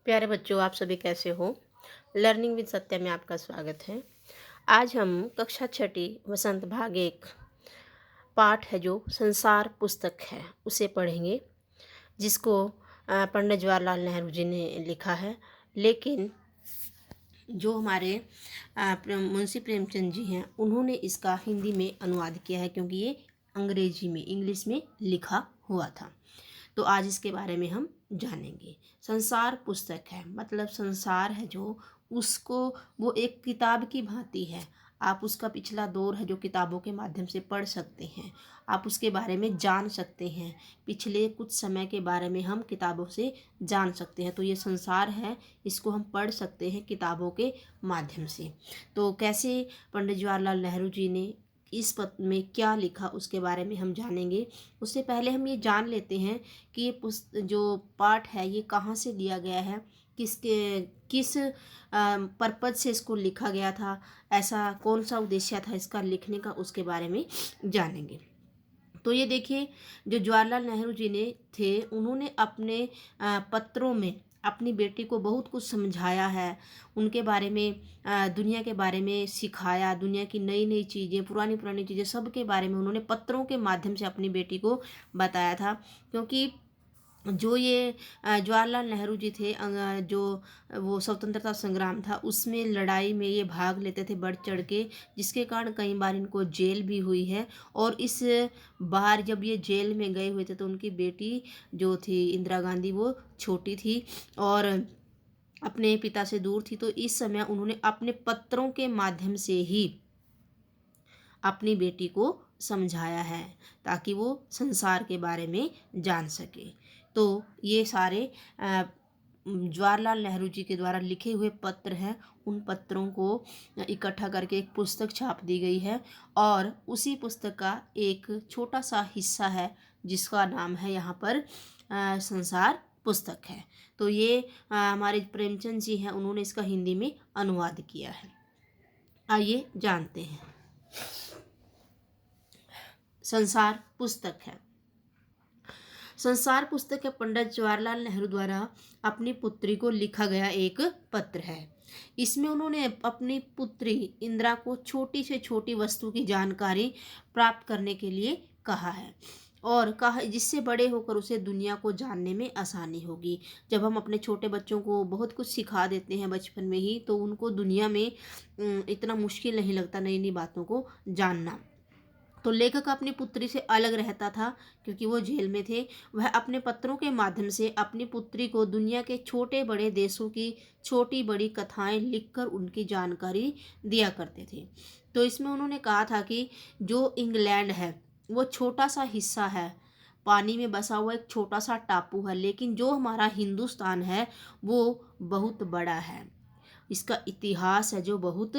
प्यारे बच्चों, आप सभी कैसे हो। लर्निंग विद सत्या में आपका स्वागत है। आज हम कक्षा छठी वसंत भाग एक पाठ है जो संसार पुस्तक है उसे पढ़ेंगे, जिसको पंडित जवाहरलाल नेहरू जी ने लिखा है। लेकिन जो हमारे मुंशी प्रेमचंद जी हैं, उन्होंने इसका हिंदी में अनुवाद किया है, क्योंकि ये अंग्रेजी में इंग्लिश में लिखा हुआ था। तो आज इसके बारे में हम जानेंगे। संसार पुस्तक है मतलब संसार है जो, उसको वो एक किताब की भांति है। आप उसका पिछला दौर है जो किताबों के माध्यम से पढ़ सकते हैं, आप उसके बारे में जान सकते हैं। पिछले कुछ समय के बारे में हम किताबों से जान सकते हैं। तो ये संसार है, इसको हम पढ़ सकते हैं किताबों के माध्यम से। तो कैसे पंडित जवाहरलाल नेहरू जी ने इस पत्र में क्या लिखा उसके बारे में हम जानेंगे। उससे पहले हम ये जान लेते हैं कि ये जो पाठ है ये कहाँ से लिया गया है, किस पर्पज से इसको लिखा गया था, ऐसा कौन सा उद्देश्य था इसका लिखने का, उसके बारे में जानेंगे। तो ये देखिए, जो जवाहरलाल नेहरू जी ने थे, उन्होंने अपने पत्रों में अपनी बेटी को बहुत कुछ समझाया है। उनके बारे में दुनिया के बारे में सिखाया, दुनिया की नई नई चीज़ें, पुरानी पुरानी चीज़ें, सब के बारे में उन्होंने पत्रों के माध्यम से अपनी बेटी को बताया था। क्योंकि जो ये जवाहरलाल नेहरू जी थे, जो वो स्वतंत्रता संग्राम था उसमें लड़ाई में ये भाग लेते थे बढ़ चढ़ के, जिसके कारण कई बार इनको जेल भी हुई है। और इस बार जब ये जेल में गए हुए थे तो उनकी बेटी जो थी इंदिरा गांधी, वो छोटी थी और अपने पिता से दूर थी। तो इस समय उन्होंने अपने पत्रों के माध्यम से ही अपनी बेटी को समझाया है, ताकि वो संसार के बारे में जान सके। तो ये सारे जवाहरलाल नेहरू जी के द्वारा लिखे हुए पत्र हैं। उन पत्रों को इकट्ठा करके एक पुस्तक छाप दी गई है, और उसी पुस्तक का एक छोटा सा हिस्सा है जिसका नाम है यहाँ पर संसार पुस्तक है। तो ये हमारे प्रेमचंद जी हैं, उन्होंने इसका हिंदी में अनुवाद किया है। आइए जानते हैं। संसार पुस्तक है। संसार पुस्तक है पंडित जवाहरलाल नेहरू द्वारा अपनी पुत्री को लिखा गया एक पत्र है। इसमें उन्होंने अपनी पुत्री इंदिरा को छोटी से छोटी वस्तु की जानकारी प्राप्त करने के लिए कहा है, और कहा जिससे बड़े होकर उसे दुनिया को जानने में आसानी होगी। जब हम अपने छोटे बच्चों को बहुत कुछ सिखा देते हैं बचपन में ही, तो उनको दुनिया में इतना मुश्किल नहीं लगता नई नई बातों को जानना। तो लेखक अपनी पुत्री से अलग रहता था, क्योंकि वो जेल में थे। वह अपने पत्रों के माध्यम से अपनी पुत्री को दुनिया के छोटे बड़े देशों की छोटी बड़ी कथाएं लिखकर उनकी जानकारी दिया करते थे। तो इसमें उन्होंने कहा था कि जो इंग्लैंड है वो छोटा सा हिस्सा है, पानी में बसा हुआ एक छोटा सा टापू है, लेकिन जो हमारा हिंदुस्तान है वो बहुत बड़ा है। इसका इतिहास है जो बहुत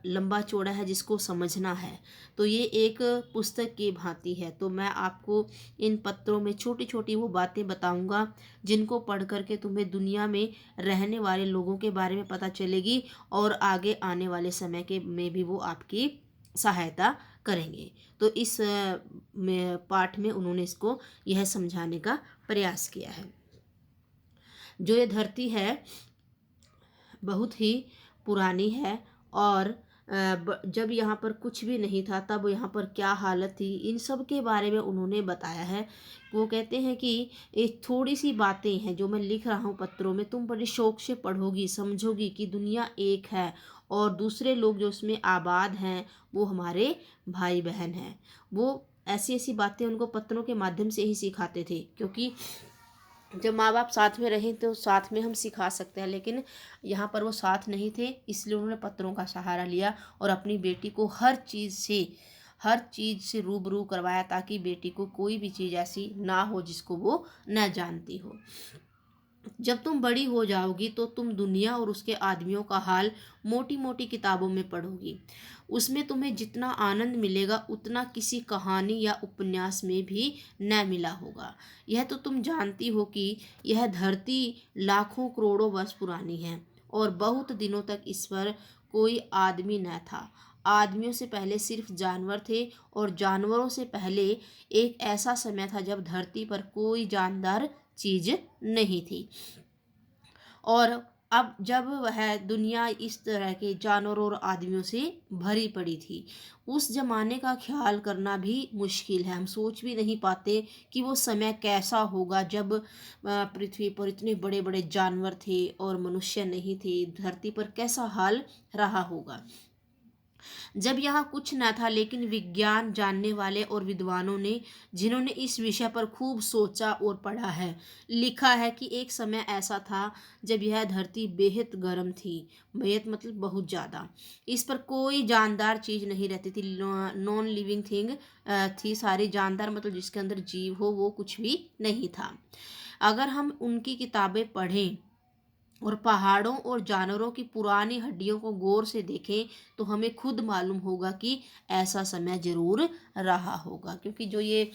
लंबा चौड़ा है, जिसको समझना है। तो ये एक पुस्तक की भांति है। तो मैं आपको इन पत्रों में छोटी छोटी वो बातें बताऊंगा जिनको पढ़ करके तुम्हें दुनिया में रहने वाले लोगों के बारे में पता चलेगी, और आगे आने वाले समय के में भी वो आपकी सहायता करेंगे। तो इस पाठ में उन्होंने इसको यह समझाने का प्रयास किया है। जो ये धरती है बहुत ही पुरानी है, और जब यहाँ पर कुछ भी नहीं था तब यहाँ पर क्या हालत थी, इन सब के बारे में उन्होंने बताया है। वो कहते हैं कि ये थोड़ी सी बातें हैं जो मैं लिख रहा हूँ पत्रों में, तुम बड़े शौक से पढ़ोगी, समझोगी कि दुनिया एक है, और दूसरे लोग जो उसमें आबाद हैं वो हमारे भाई बहन हैं। वो ऐसी ऐसी बातें उनको पत्रों के माध्यम से ही सिखाते थे, क्योंकि जब माँ बाप साथ में रहें तो साथ में हम सिखा सकते हैं, लेकिन यहाँ पर वो साथ नहीं थे, इसलिए उन्होंने पत्रों का सहारा लिया और अपनी बेटी को हर चीज़ से रूबरू करवाया, ताकि बेटी को कोई भी चीज़ ऐसी ना हो जिसको वो न जानती हो। जब तुम बड़ी हो जाओगी तो तुम दुनिया और उसके आदमियों का हाल मोटी मोटी किताबों में पढ़ोगी। उसमें तुम्हें जितना आनंद मिलेगा उतना किसी कहानी या उपन्यास में भी न मिला होगा। यह तो तुम जानती हो कि यह धरती लाखों करोड़ों वर्ष पुरानी है, और बहुत दिनों तक इस पर कोई आदमी न था। आदमियों से पहले सिर्फ जानवर थे, और जानवरों से पहले एक ऐसा समय था जब धरती पर कोई जानदार चीज नहीं थी। और अब जब वह दुनिया इस तरह के जानवरों और आदमियों से भरी पड़ी थी, उस ज़माने का ख़्याल करना भी मुश्किल है। हम सोच भी नहीं पाते कि वो समय कैसा होगा जब पृथ्वी पर इतने बड़े-बड़े जानवर थे और मनुष्य नहीं थे। धरती पर कैसा हाल रहा होगा। जब यहाँ कुछ न था, लेकिन विज्ञान जानने वाले और विद्वानों ने, जिन्होंने इस विषय पर खूब सोचा और पढ़ा है, लिखा है कि एक समय ऐसा था जब यह धरती बेहद गर्म थी। बेहद मतलब बहुत ज़्यादा। इस पर कोई जानदार चीज़ नहीं रहती थी। नॉन लिविंग थिंग थी सारी। जानदार मतलब जिसके अंदर जीव हो, वो कुछ भी नहीं था। अगर हम उनकी किताबें पढ़ें और पहाड़ों और जानवरों की पुरानी हड्डियों को गौर से देखें, तो हमें खुद मालूम होगा कि ऐसा समय ज़रूर रहा होगा। क्योंकि जो ये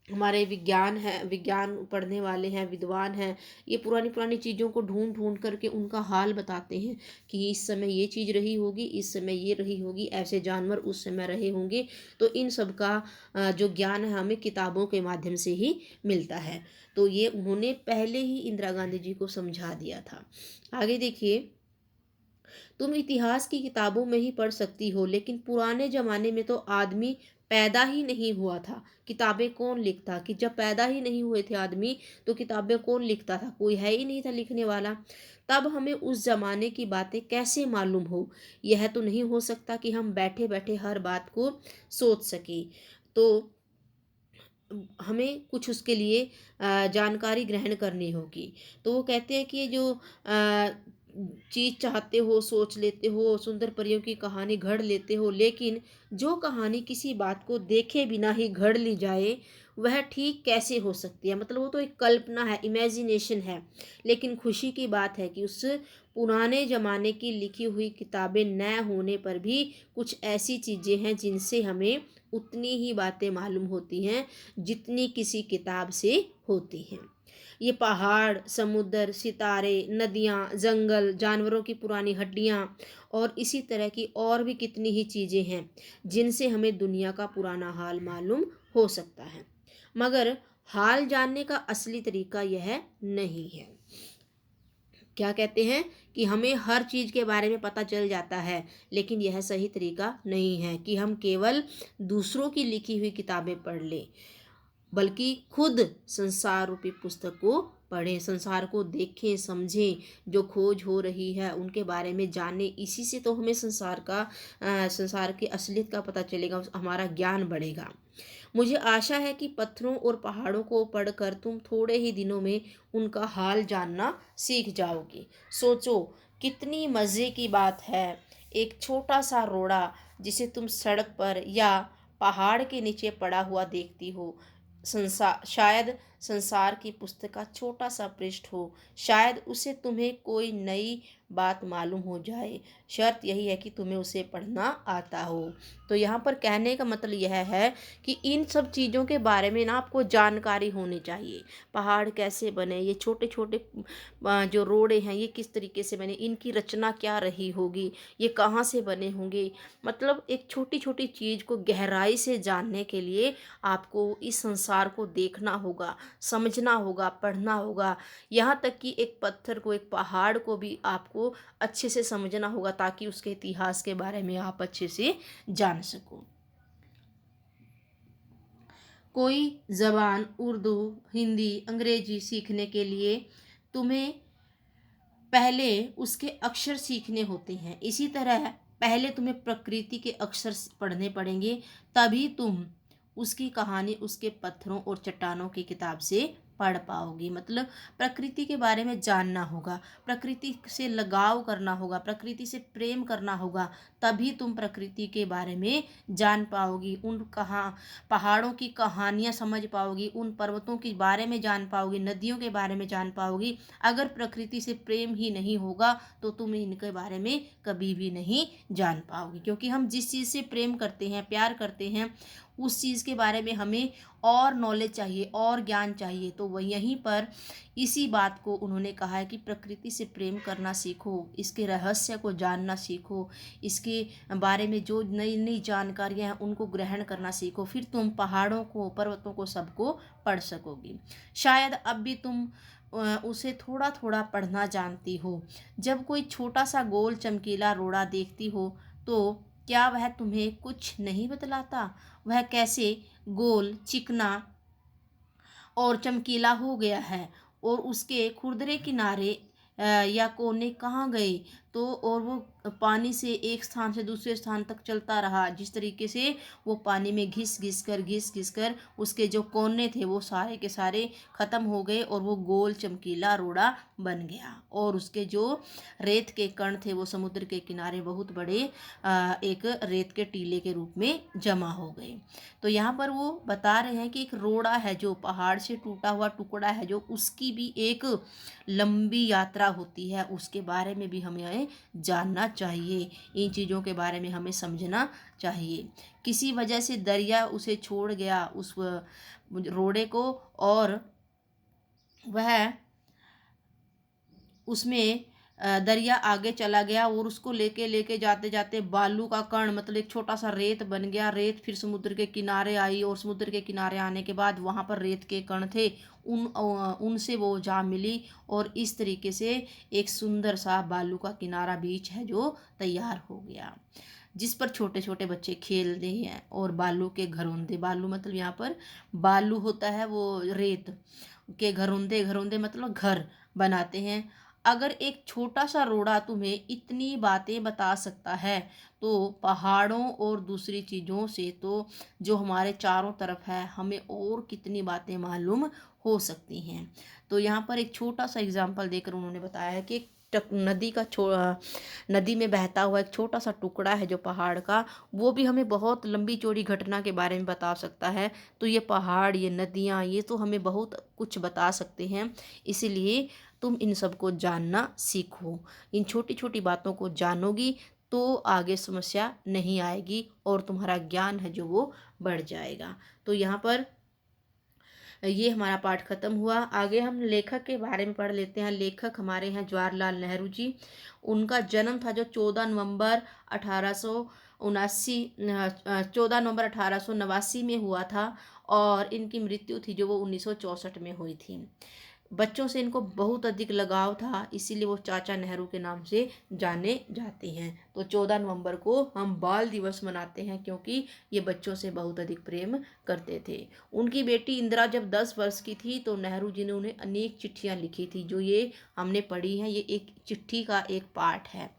हमारे विज्ञान है, विज्ञान पढ़ने वाले हैं, विद्वान हैं, ये पुरानी पुरानी चीज़ों को ढूंढ ढूंढ करके उनका हाल बताते हैं कि इस समय ये चीज़ रही होगी, इस समय ये रही होगी, ऐसे जानवर उस समय रहे होंगे। तो इन सब का जो ज्ञान है हमें किताबों के माध्यम से ही मिलता है। तो ये उन्होंने पहले ही इंदिरा गांधी जी को समझा दिया था। आगे देखिए, तुम इतिहास की किताबों में ही पढ़ सकती हो, लेकिन पुराने ज़माने में तो आदमी पैदा ही नहीं हुआ था। किताबें कौन लिखता? कि जब पैदा ही नहीं हुए थे आदमी, तो किताबें कौन लिखता था? कोई है ही नहीं था लिखने वाला। तब हमें उस ज़माने की बातें कैसे मालूम हो? यह तो नहीं हो सकता कि हम बैठे बैठे हर बात को सोच सकें। तो हमें कुछ उसके लिए जानकारी ग्रहण करनी होगी। तो वो कहते हैं कि ये जो चीज़ चाहते हो, सोच लेते हो, सुंदर परियों की कहानी घड़ लेते हो, लेकिन जो कहानी किसी बात को देखे बिना ही घड़ ली जाए, वह ठीक कैसे हो सकती है? मतलब वो तो एक कल्पना है, इमेजिनेशन है। लेकिन खुशी की बात है कि उस पुराने ज़माने की लिखी हुई किताबें न होने पर भी कुछ ऐसी चीज़ें हैं जिनसे हमें उतनी ही बातें मालूम होती हैं जितनी किसी किताब से होती हैं। ये पहाड़, समुद्र, सितारे, नदियाँ, जंगल, जानवरों की पुरानी हड्डियाँ और इसी तरह की और भी कितनी ही चीज़ें हैं जिनसे हमें दुनिया का पुराना हाल मालूम हो सकता है। मगर हाल जानने का असली तरीका यह नहीं है। क्या कहते हैं कि हमें हर चीज़ के बारे में पता चल जाता है, लेकिन यह सही तरीका नहीं है कि हम केवल दूसरों की लिखी हुई किताबें पढ़ लें, बल्कि खुद संसार रूपी पुस्तक को पढ़ें, संसार को देखें, समझें, जो खोज हो रही है उनके बारे में जानें। इसी से तो हमें संसार की असलियत का पता चलेगा, हमारा ज्ञान बढ़ेगा। मुझे आशा है कि पत्थरों और पहाड़ों को पढ़कर तुम थोड़े ही दिनों में उनका हाल जानना सीख जाओगी। सोचो, कितनी मज़े की बात है। एक छोटा सा रोड़ा जिसे तुम सड़क पर या पहाड़ के नीचे पड़ा हुआ देखती हो, शायद संसार की पुस्तक का छोटा सा पृष्ठ हो। शायद उसे तुम्हें कोई नई बात मालूम हो जाए। शर्त यही है कि तुम्हें उसे पढ़ना आता हो। तो यहाँ पर कहने का मतलब यह है कि इन सब चीज़ों के बारे में ना आपको जानकारी होनी चाहिए। पहाड़ कैसे बने, ये छोटे छोटे जो रोड़े हैं ये किस तरीके से बने, इनकी रचना क्या रही होगी, ये कहाँ से बने होंगे। मतलब एक छोटी छोटी चीज़ को गहराई से जानने के लिए आपको इस संसार को देखना होगा, समझना होगा, पढ़ना होगा। यहाँ तक कि एक पत्थर को, एक पहाड़ को भी आपको अच्छे से समझना होगा, ताकि उसके इतिहास के बारे में आप अच्छे से जान सको। कोई ज़बान, उर्दू, हिंदी, अंग्रेजी सीखने के लिए तुम्हें पहले उसके अक्षर सीखने होते हैं। इसी तरह पहले तुम्हें प्रकृति के अक्षर पढ़ने पड़ेंगे, तभी तुम उसकी कहानी उसके पत्थरों और चट्टानों की किताब से पढ़ पाओगी। मतलब प्रकृति के बारे में जानना होगा, प्रकृति से लगाव करना होगा, प्रकृति से प्रेम करना होगा, तभी तुम प्रकृति के बारे में जान पाओगी। उन पहाड़ों की कहानियाँ समझ पाओगी, उन पर्वतों के बारे में जान पाओगी, नदियों के बारे में जान पाओगी। अगर प्रकृति से प्रेम ही नहीं होगा तो तुम इनके बारे में कभी भी नहीं जान पाओगी। क्योंकि हम जिस चीज़ से प्रेम करते हैं, प्यार करते हैं, उस चीज़ के बारे में हमें और नॉलेज चाहिए और ज्ञान चाहिए। तो वह यहीं पर इसी बात को उन्होंने कहा है कि प्रकृति से प्रेम करना सीखो, इसके रहस्य को जानना सीखो, इसके बारे में जो नई नई जानकारियाँ हैं उनको ग्रहण करना सीखो, फिर तुम पहाड़ों को, पर्वतों को, सबको पढ़ सकोगी। शायद अब भी तुम उसे थोड़ा थोड़ा पढ़ना जानती हो। जब कोई छोटा सा गोल चमकीला रोड़ा देखती हो तो क्या वह तुम्हें कुछ नहीं बतलाता? वह कैसे गोल, चिकना और चमकीला हो गया है, और उसके खुरदरे किनारे या कोने कहाँ गए? तो और वो पानी से एक स्थान से दूसरे स्थान तक चलता रहा। जिस तरीके से वो पानी में घिस घिस कर उसके जो कोने थे वो सारे के सारे ख़त्म हो गए और वो गोल चमकीला रोड़ा बन गया, और उसके जो रेत के कण थे वो समुद्र के किनारे बहुत बड़े एक रेत के टीले के रूप में जमा हो गए। तो यहाँ पर वो बता रहे हैं कि एक रोड़ा है जो पहाड़ से टूटा हुआ टुकड़ा है, जो उसकी भी एक लंबी यात्रा होती है, उसके बारे में भी हमें जानना चाहिए। इन चीज़ों के बारे में हमें समझना चाहिए। किसी वजह से दरिया उसे छोड़ गया, उस रोड़े को, और वह उसमें दरिया आगे चला गया और उसको लेके लेके जाते जाते बालू का कण, मतलब एक छोटा सा रेत बन गया। रेत फिर समुद्र के किनारे आई, और समुद्र के किनारे आने के बाद वहाँ पर रेत के कण थे, उनसे वो जा मिली, और इस तरीके से एक सुंदर सा बालू का किनारा बीच है जो तैयार हो गया, जिस पर छोटे छोटे बच्चे खेलते हैं। और बालू के घरौंदे, बालू मतलब यहाँ पर बालू होता है वो रेत के घरौंदे, घरौंदे मतलब घर बनाते हैं। अगर एक छोटा सा रोड़ा तुम्हें इतनी बातें बता सकता है तो पहाड़ों और दूसरी चीज़ों से तो जो हमारे चारों तरफ है हमें और कितनी बातें मालूम हो सकती हैं। तो यहाँ पर एक छोटा सा एग्जाम्पल देकर उन्होंने बताया है कि नदी में बहता हुआ एक छोटा सा टुकड़ा है जो पहाड़ का, वो भी हमें बहुत लंबी चौड़ी घटना के बारे में बता सकता है। तो ये पहाड़, ये नदियाँ, ये तो हमें बहुत कुछ बता सकते हैं। इसीलिए तुम इन सब को जानना सीखो। इन छोटी छोटी बातों को जानोगी तो आगे समस्या नहीं आएगी और तुम्हारा ज्ञान है जो वो बढ़ जाएगा। तो यहाँ पर ये हमारा पाठ खत्म हुआ। आगे हम लेखक के बारे में पढ़ लेते हैं। लेखक हमारे हैं जवाहरलाल नेहरू जी। उनका जन्म था जो 14 नवंबर 1889 में हुआ था, और इनकी मृत्यु थी जो वो 1964 में हुई थी। बच्चों से इनको बहुत अधिक लगाव था, इसीलिए वो चाचा नेहरू के नाम से जाने जाते हैं। तो 14 नवंबर को हम बाल दिवस मनाते हैं क्योंकि ये बच्चों से बहुत अधिक प्रेम करते थे। उनकी बेटी इंदिरा जब 10 वर्ष की थी तो नेहरू जी ने उन्हें अनेक चिट्ठियां लिखी थी, जो ये हमने पढ़ी हैं। ये एक चिट्ठी का एक पार्ट है।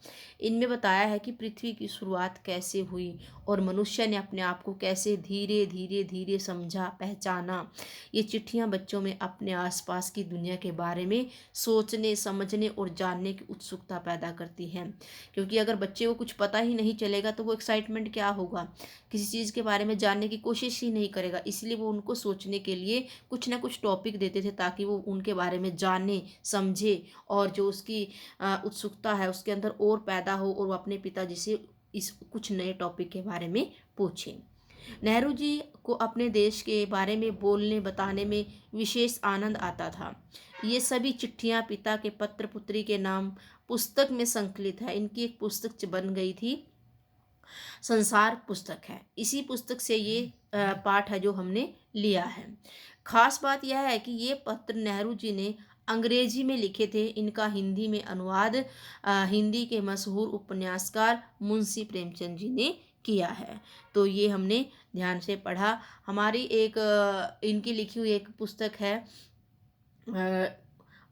इनमें बताया है कि पृथ्वी की शुरुआत कैसे हुई और मनुष्य ने अपने आप को कैसे धीरे धीरे धीरे समझा, पहचाना। ये चिट्ठियां बच्चों में अपने आसपास की दुनिया के बारे में सोचने, समझने और जानने की उत्सुकता पैदा करती हैं। क्योंकि अगर बच्चे को कुछ पता ही नहीं चलेगा तो वो एक्साइटमेंट क्या होगा, किसी चीज़ के बारे में जानने की कोशिश ही नहीं करेगा। इसलिए वो उनको सोचने के लिए कुछ ना कुछ टॉपिक देते थे ताकि वो उनके बारे में जाने, समझे, और जो उसकी उत्सुकता है उसके अंदर और पैदा हो, और वो अपने पिताजी से इस कुछ नए टॉपिक के बारे में पूछें। नेहरू जी को अपने देश के बारे में बोलने, बताने में विशेष आनंद आता था। ये सभी चिट्ठियां पिता के पत्र पुत्री के नाम पुस्तक में संकलित है। इनकी एक पुस्तक बन गई थी, संसार पुस्तक है। इसी पुस्तक से ये पाठ है जो हमने लिया है। खास बात यह है कि ये पत्र नेहरू जी ने अंग्रेजी में लिखे थे। इनका हिंदी में अनुवाद हिंदी के मशहूर उपन्यासकार मुंशी प्रेमचंद जी ने किया है। तो ये हमने ध्यान से पढ़ा। हमारी एक इनकी लिखी हुई एक पुस्तक है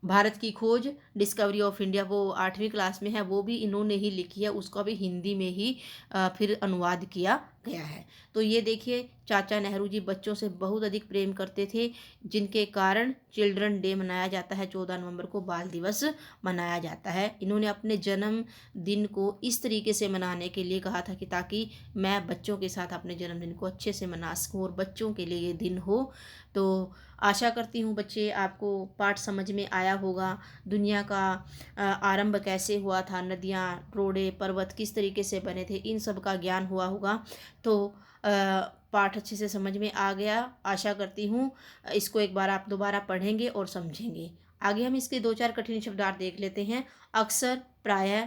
भारत की खोज, डिस्कवरी ऑफ इंडिया, वो 8वीं क्लास में है, वो भी इन्होंने ही लिखी है। उसका भी हिंदी में ही फिर अनुवाद किया गया है। तो ये देखिए, चाचा नेहरू जी बच्चों से बहुत अधिक प्रेम करते थे, जिनके कारण चिल्ड्रन डे मनाया जाता है। 14 नवंबर को बाल दिवस मनाया जाता है। इन्होंने अपने जन्मदिन को इस तरीके से मनाने के लिए कहा था कि ताकि मैं बच्चों के साथ अपने जन्मदिन को अच्छे से मना सकूँ और बच्चों के लिए ये दिन हो। तो आशा करती हूँ बच्चे आपको पाठ समझ में आया होगा। दुनिया का आरंभ कैसे हुआ था, नदियाँ, रोड़े, पर्वत किस तरीके से बने थे, इन सब का ज्ञान हुआ होगा। तो पाठ अच्छे से समझ में आ गया, आशा करती हूँ। इसको एक बार आप दोबारा पढ़ेंगे और समझेंगे। आगे हम इसके 2-4 कठिन शब्दार्थ देख लेते हैं। अक्सर, प्रायः,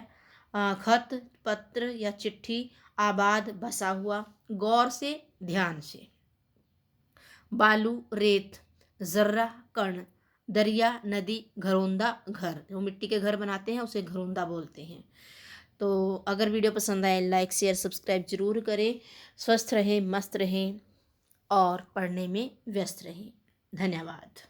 खत, पत्र या चिट्ठी, आबाद, बसा हुआ, गौर से, ध्यान से, बालू, रेत, जर्रा, कण, दरिया, नदी, घरोंदा, घर। जो मिट्टी के घर बनाते हैं उसे घरोंदा बोलते हैं। तो अगर वीडियो पसंद आए लाइक शेयर सब्सक्राइब जरूर करें। स्वस्थ रहें, मस्त रहें और पढ़ने में व्यस्त रहें। धन्यवाद।